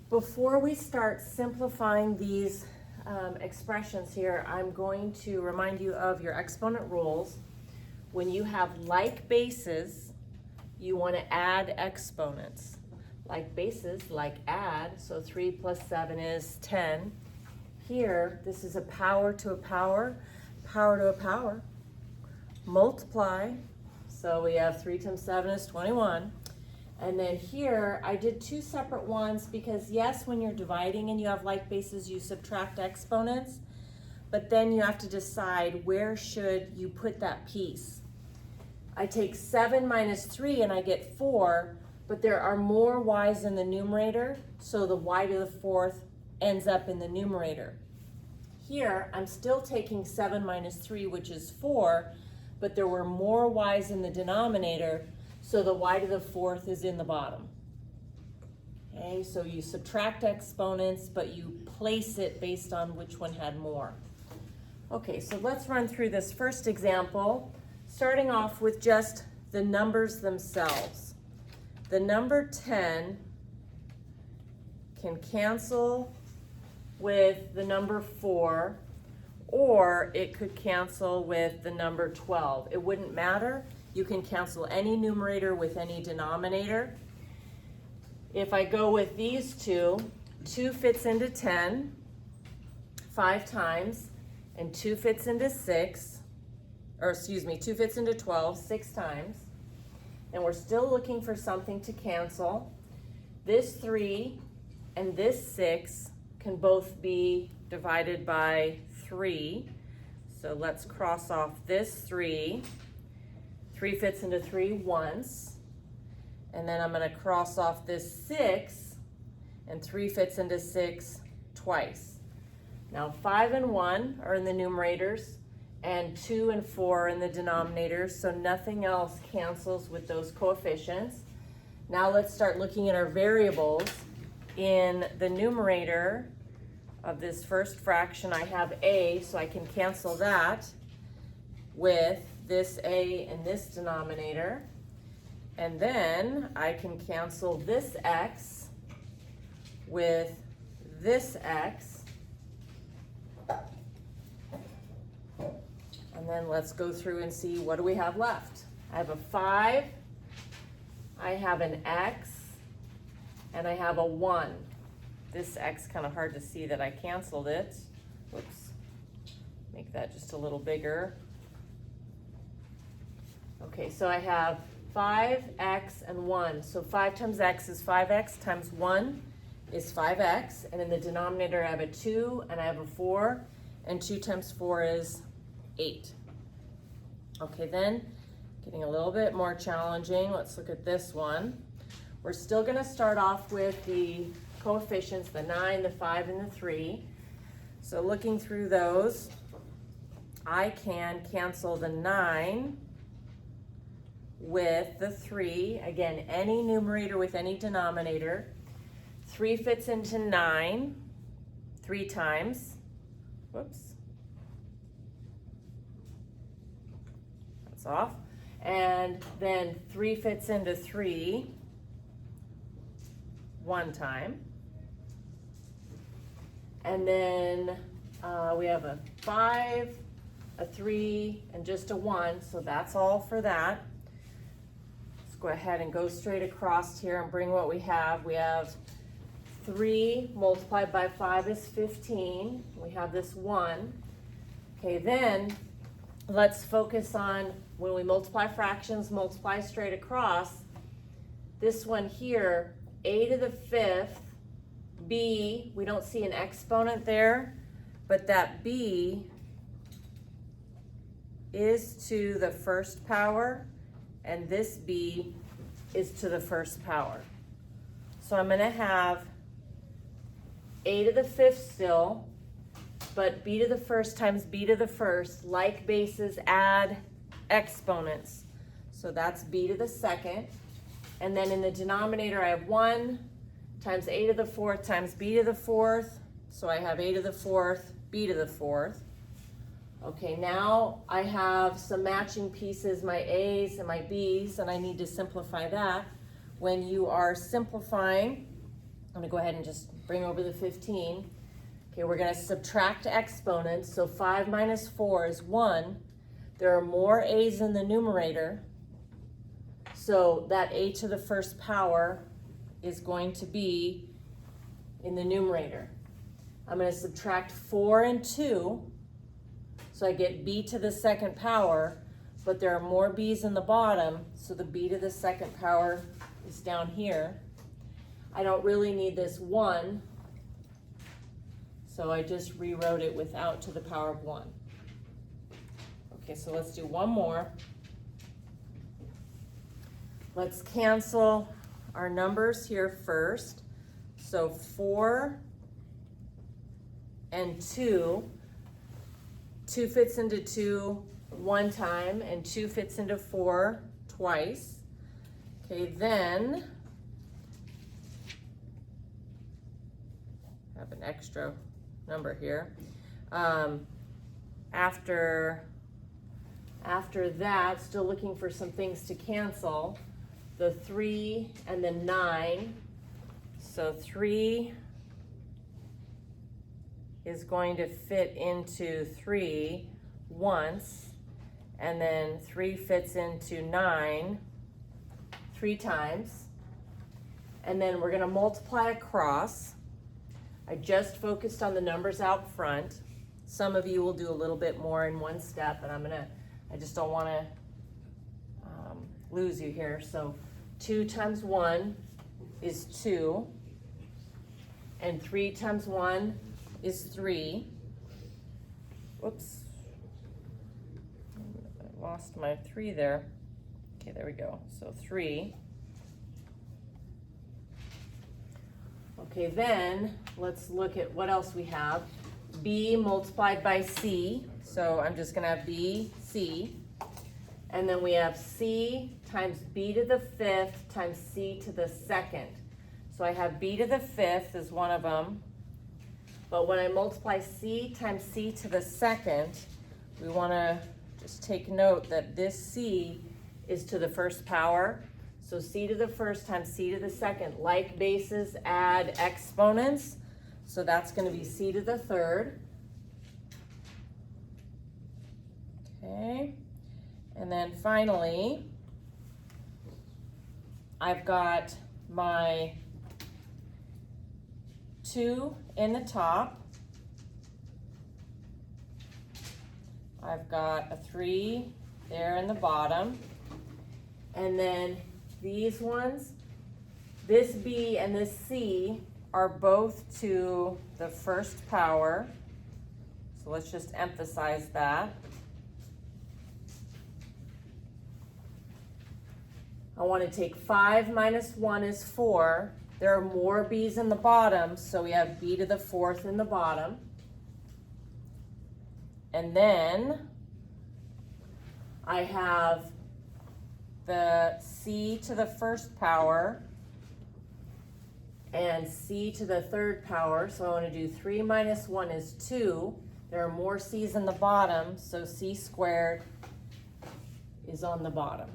Before we start simplifying these expressions here, I'm going to remind you of your exponent rules. When you have like bases, you want to add exponents. Like bases, like add, so 3 plus 7 is 10. Here, this is a power to a power, power to a power. Multiply, so we have 3 times 7 is 21. And then here, I did two separate ones because yes, when you're dividing and you have like bases, you subtract exponents, but then you have to decide where should you put that piece. I take 7 minus 3 and I get 4, but there are more y's in the numerator, so the y to the fourth ends up in the numerator. Here, I'm still taking 7 minus 3, which is 4, but there were more y's in the denominator, so the y to the fourth is in the bottom. Okay, so you subtract exponents, but you place it based on which one had more. Okay, so let's run through this first example, starting off with just the numbers themselves. The number 10 can cancel with the number 4, or it could cancel with the number 12. It wouldn't matter. You can cancel any numerator with any denominator. If I go with these two, 2 fits into 10 5 times, and 2 fits into 6, or excuse me, 2 fits into 12 6 times. And we're still looking for something to cancel. This 3 and this 6 can both be divided by 3. So let's cross off this 3. 3 fits into 3 once, and then I'm going to cross off this 6, and 3 fits into 6 twice. Now 5 and 1 are in the numerators, and 2 and 4 are in the denominators, so nothing else cancels with those coefficients. Now let's start looking at our variables. In the numerator of this first fraction, I have a, so I can cancel that with this a and this denominator, and then I can cancel this x with this x, and then let's go through and see what do we have left. I have a 5, I have an x, and I have a 1. This x kind of hard to see that I canceled it. Whoops, make that just a little bigger. Okay, so I have 5x and 1. So 5 times x is 5x times 1 is 5x. And in the denominator, I have a 2 and I have a 4. And 2 times 4 is 8. Okay, then getting a little bit more challenging. Let's look at this one. We're still going to start off with the coefficients, the 9, the 5, and the 3. So looking through those, I can cancel the 9 with the 3. Again, any numerator with any denominator. 3 fits into 9 3 times. Whoops. That's off. And then 3 fits into 3 1 time. And then we have a 5, a 3, and just a 1. So that's all for that. Go ahead and go straight across here and bring what we have. We have 3 multiplied by 5 is 15. We have this 1. Okay, then let's focus on when we multiply fractions, multiply straight across. This one here, a to the 5th, b, we don't see an exponent there, but that b is to the first power, and this b is to the first power. So I'm going to have a to the 5th still, but b to the first times b to the first, like bases add exponents. So that's b to the 2nd. And then in the denominator I have 1 times a to the 4th times b to the 4th. So I have a to the 4th, b to the 4th. Okay, now I have some matching pieces, my A's and my B's, and I need to simplify that. When you are simplifying, gonna go ahead and just bring over the 15. Okay, we're gonna subtract exponents. So 5 minus 4 is 1. There are more a's in the numerator, so that a to the first power is going to be in the numerator. I'm going to subtract 4 and 2, so I get b to the second power, but there are more b's in the bottom, so the b to the second power is down here. I don't really need this 1, so I just rewrote it without to the power of 1. Okay, so let's do one more. Let's cancel our numbers here first. So 4 and 2. 2 fits into 2 one time, and 2 fits into 4 twice. Okay, then I have an extra number here. After that, still looking for some things to cancel. The 3 and the 9. So 3 is going to fit into 3 once, and then 3 fits into 9 3 times. And then we're going to multiply across. I just focused on the numbers out front. Some of you will do a little bit more in one step, and I just don't want to lose you here. So 2 times 1 is 2, and 3 times 1 is 3. Whoops, I lost my 3 there. Okay, there we go. So 3. Okay, then let's look at what else we have. B multiplied by C. So I'm just gonna have B, C. And then we have C times B to the 5th times C to the 2nd. So I have B to the 5th is one of them. But when I multiply C times C to the 2nd, we wanna just take note that this C is to the first power. So C to the 1st times C to the 2nd. Like bases add exponents. So that's going to be C to the 3rd. Okay. And then finally, I've got my 2 in the top. I've got a 3 there in the bottom. And then these ones, this B and this C are both to the first power. So let's just emphasize that. I want to take 5 minus 1 is 4. There are more B's in the bottom, so we have B to the 4th in the bottom. And then I have the C to the 1st power and C to the 3rd power. So I want to do 3 minus 1 is 2. There are more C's in the bottom, so C squared is on the bottom.